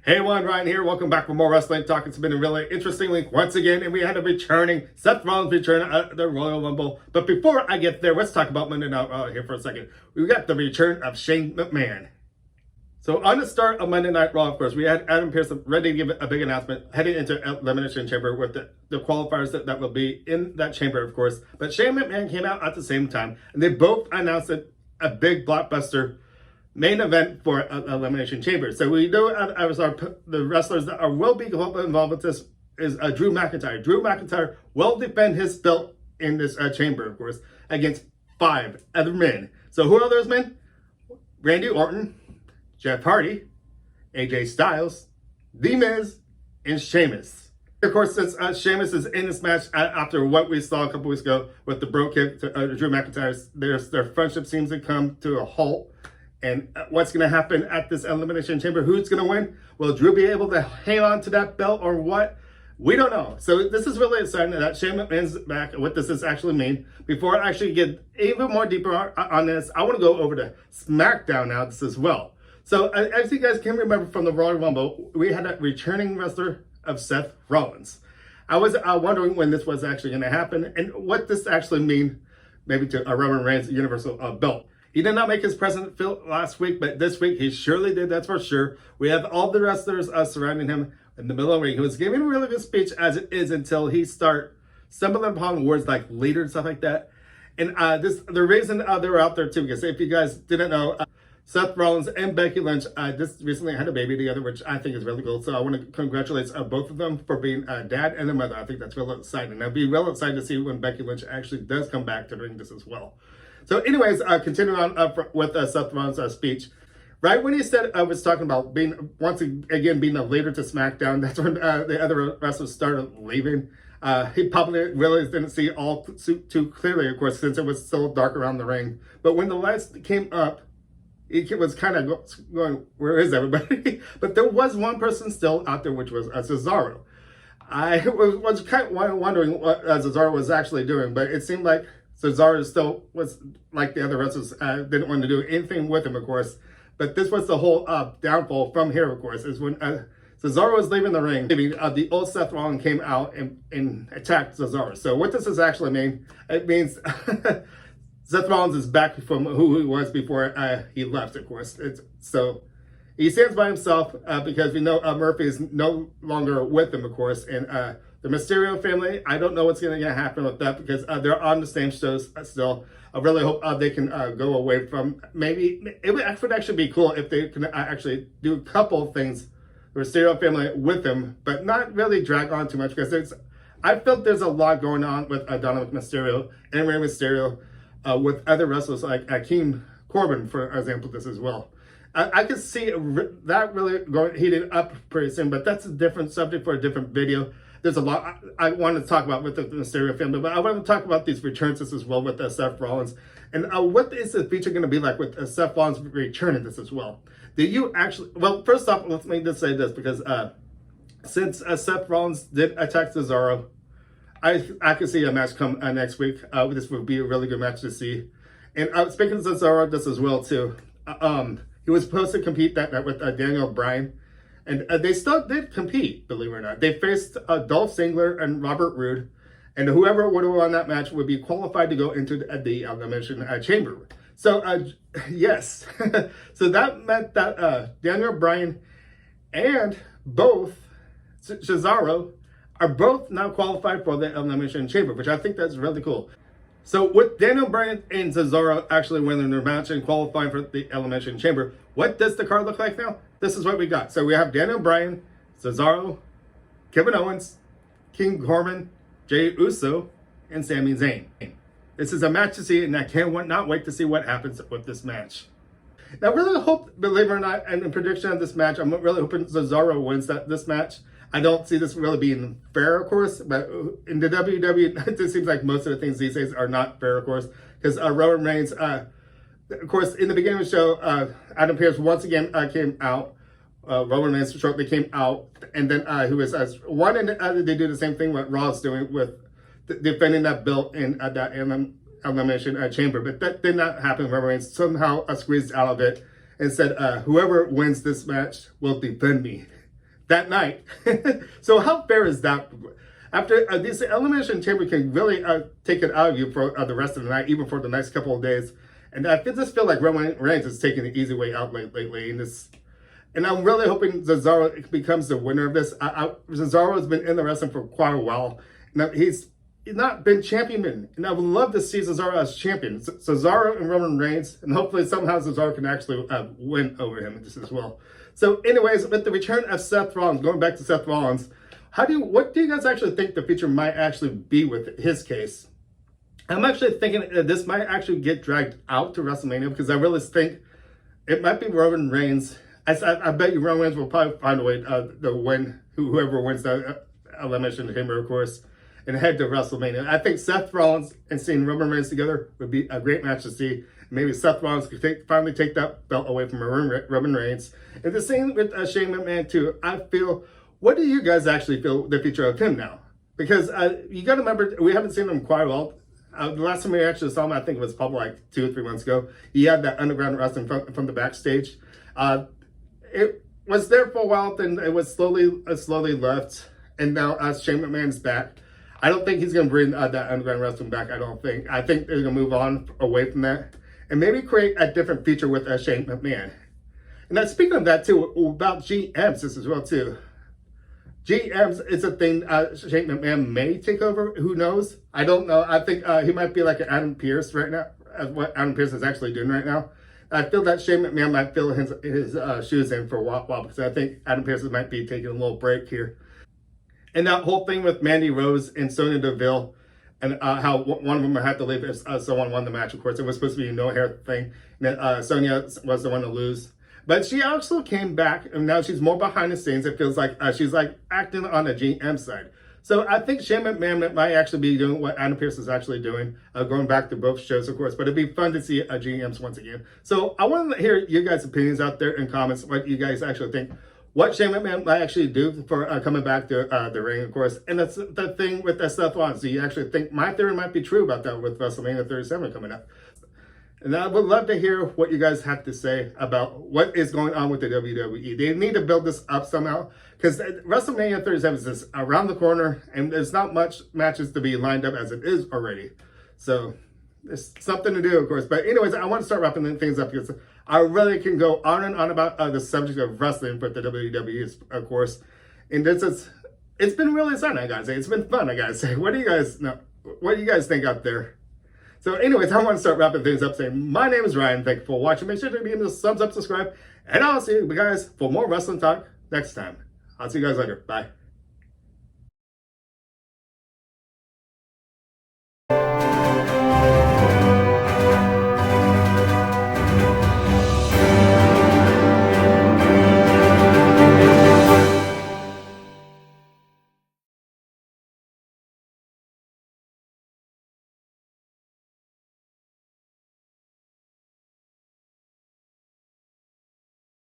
Hey everyone, Ryan here. Welcome back for more wrestling talk. It's been a really interesting week once again, and we had a returning Seth Rollins return at the Royal Rumble. But before I get there, let's talk about Monday Night Raw here for a second. We got the return of Shane McMahon. So on the start of Monday Night Raw, of course, we had Adam Pearce ready to give a big announcement heading into Elimination Chamber with the qualifiers that will be in that chamber, of course. But Shane McMahon came out at the same time, and they both announced a big blockbuster main event for Elimination Chamber. So we know the wrestlers that will be involved with this is Drew McIntyre. Drew McIntyre will defend his belt in this chamber, of course, against 5 other men. So who are those men? Randy Orton, Jeff Hardy, AJ Styles, The Miz, and Sheamus. Of course, since Sheamus is in this match after what we saw a couple weeks ago with the bro kick to Drew McIntyre, their friendship seems to come to a halt. And what's going to happen at this Elimination Chamber? Who's going to win? Will Drew be able to hang on to that belt or what? We don't know. So this is really exciting that Shane McMahon's back and what does this actually mean. Before I actually get even more deeper on this, I want to go over to Smackdown now as well. So as you guys can remember from the Royal Rumble, we had a returning wrestler of Seth Rollins. I was wondering when this was actually going to happen and what this actually mean maybe to Roman Reigns' Universal belt. He did not make his presence felt last week, but this week he surely did, that's for sure. We have all the wrestlers surrounding him in the middle of the ring. He was giving a really good speech as it is until he start stumbling upon words like leader and stuff like that. And the reason they were out there too, because if you guys didn't know, Seth Rollins and Becky Lynch just recently had a baby together, which I think is really cool. So I want to congratulate both of them for being a dad and a mother. I think that's really exciting. I'd be real excited to see when Becky Lynch actually does come back to doing this as well. So anyways, continuing on with Seth Rollins' speech. Right when he said, I was talking about being, once again, being a leader to Smackdown, that's when the other wrestlers started leaving. He probably really didn't see all too clearly, of course, since it was so dark around the ring. But when the lights came up, he was kind of going, where is everybody? But there was one person still out there, which was Cesaro. I was kind of wondering what Cesaro was actually doing, but it seemed like Cesaro still was like the other wrestlers, didn't want to do anything with him, of course. But this was the whole downfall from here, of course, is when Cesaro was leaving the ring. The old Seth Rollins came out and attacked Cesaro. So what does this actually mean? It means Seth Rollins is back from who he was before he left, of course. So he stands by himself because we know Murphy is no longer with him, of course. And the Mysterio family, I don't know what's going to happen with that because they're on the same shows still. I really hope they can go away from, maybe, it would actually be cool if they can actually do a couple of things, the Mysterio family with them, but not really drag on too much because I felt there's a lot going on with Dominic Mysterio and Rey Mysterio with other wrestlers like King Corbin, for example, this as well. I could see that really heating up pretty soon, but that's a different subject for a different video. There's a lot I want to talk about with the Mysterio family, but I want to talk about these returns as well with Seth Rollins. And what is the feature going to be like with Seth Rollins returning this as well? Do you actually, well, first off, let me just say this, because since Seth Rollins did attack Cesaro, I could see a match come next week. This would be a really good match to see. And speaking of Cesaro, this as well too. He was supposed to compete that night with Daniel Bryan. And they still did compete, believe it or not. They faced Dolph Ziggler and Robert Roode. And whoever would have won that match would be qualified to go into the Elimination Chamber. So, yes. So that meant that Daniel Bryan and both Cesaro are both now qualified for the Elimination Chamber, which I think that's really cool. So with Daniel Bryan and Cesaro actually winning their match and qualifying for the Elimination Chamber, what does the card look like now? This is what we got. So we have Daniel Bryan, Cesaro, Kevin Owens, King Corbin, Jey Uso, and Sami Zayn. This is a match to see, and I not wait to see what happens with this match. Now, I really hope, believe it or not, and in prediction of this match, I'm really hoping Cesaro wins this match. I don't see this really being fair, of course, but in the WWE, it seems like most of the things these days are not fair, of course, because Roman Reigns, of course, in the beginning of the show, Adam Pearce once again came out. Roman Reigns shortly came out, and then he was one, and they do the same thing what Raw's doing with defending that belt in that Elimination Chamber, but that did not happen. Roman Reigns somehow squeezed out of it and said, whoever wins this match will defend me. that night. So how fair is that? After this Elimination Chamber can really take it out of you for the rest of the night, even for the next couple of days. And I just feel like Roman Reigns is taking the easy way out lately. And I'm really hoping Cesaro becomes the winner of this. Cesaro has been in the wrestling for quite a while. Now he's not been champion, and I would love to see Cesaro as champion. Cesaro and Roman Reigns, and hopefully somehow Cesaro can actually win over him just as well. So anyways, with the return of Seth Rollins, going back to Seth Rollins, what do you guys actually think the future might actually be with his case? I'm actually thinking that this might actually get dragged out to WrestleMania because I really think it might be Roman Reigns. I bet you Roman Reigns will probably find a way to win, whoever wins the Elimination Chamber, of course, and head to WrestleMania. I think Seth Rollins and seeing Roman Reigns together would be a great match to see. Maybe Seth Rollins could finally take that belt away from Roman Reigns. And the same with Shane McMahon too. I feel, what do you guys actually feel the future of him now? Because you got to remember, we haven't seen him quite well. The last time we actually saw him, I think it was probably like 2 or 3 months ago. He had that underground wrestling from the backstage. It was there for a while, then it was slowly left. And now Shane McMahon's back. I don't think he's going to bring that underground wrestling back, I don't think. I think they're going to move on away from that. And maybe create a different feature with Shane McMahon. And now speaking of that too, about GMs this as well too. GMs is a thing Shane McMahon may take over. Who knows? I don't know. I think he might be like an Adam Pearce right now, what Adam Pearce is actually doing right now. I feel that Shane McMahon might fill his shoes in for a while because I think Adam Pearce might be taking a little break here. And that whole thing with Mandy Rose and Sonya Deville, and how one of them had to leave if someone won the match. Of course, it was supposed to be a no hair thing. And Sonya was the one to lose. But she also came back, and now she's more behind the scenes. It feels like she's like acting on the GM side. So I think Shane McMahon might actually be doing what Adam Pearce is actually doing, going back to both shows, of course. But it'd be fun to see GMs once again. So I want to hear your guys' opinions out there in comments, what you guys actually think. What Shane McMahon might actually do for coming back to the ring, of course. And that's the thing with Seth Rollins. Do you actually think my theory might be true about that with WrestleMania 37 coming up? And I would love to hear what you guys have to say about what is going on with the WWE. They need to build this up somehow because WrestleMania 37 is just around the corner and there's not much matches to be lined up as it is already. So there's something to do, of course. But anyways, I want to start wrapping things up because I really can go on and on about the subject of wrestling for the WWE, of course. And it's been really fun, I gotta say. It's been fun, I gotta say. What do you guys think out there? So anyways, I want to start wrapping things up saying, my name is Ryan. Thank you for watching. Make sure to give me a thumbs up, subscribe, and I'll see you guys for more wrestling talk next time. I'll see you guys later. Bye.